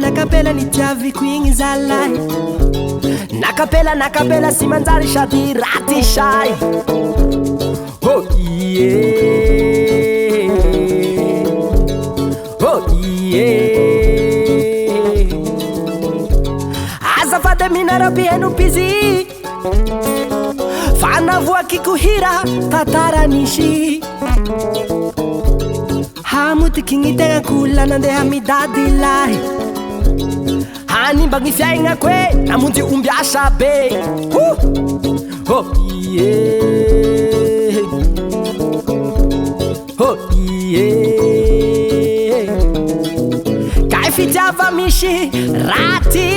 Nakapela nitiaviko igny zalahy. Nakapela sy manjary sady raty shay. Oh yeah, oh yeah. Azafady minaraby enumpizy fanavoaky kuhira tatara nisy. Hamutiky gny tegnako la nandeha midady lahy. Hanimba gny fiaignako e namonjy ombiasa be. Oh yeah, oh yeah. Kay fitiava misy raty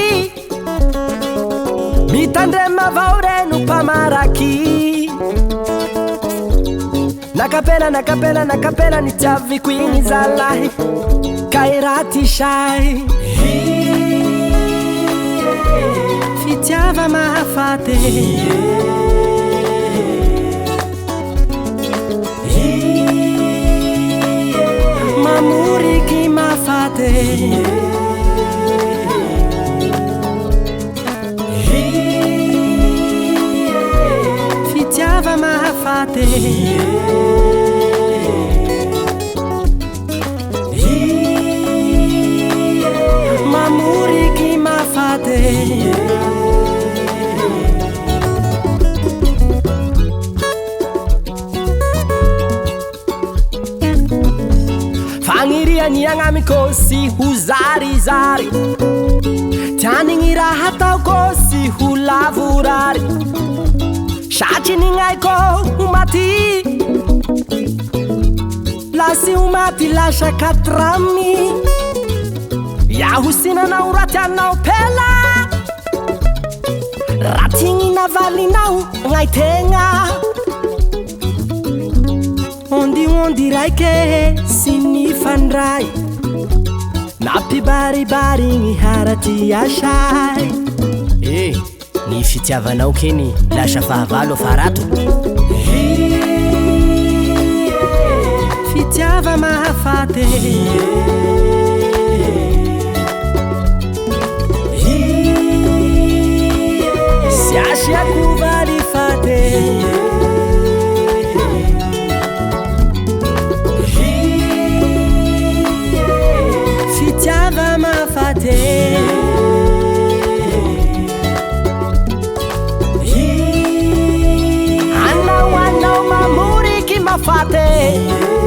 mitandrema avao reno mpamaraky. Nakapela nitiaviko igny zalahy. Kay raty shay fitiava mahafaty. Mamoriky mahafaty. Fitiava mahafaty. Mamoriky mahafaty. Fagniriany agnamiko sy ho zarizary. Tianigny raha ataoko sy ho lavorary. Satry nignaiko ho maty. Lasy ho maty lasa 4 ami. Yaho sinanao raty anao pela. Raty igny navalinao gn'aitegna. Ondi raike sy nifandray. Nampibaribary gny haraty asay. Ny fitiavanao keny lasa fahavalo farato. Fitiava mahafaty. Sy asiako varifaty. Fitiava mahafaty. Anao mamoriky mahafaty.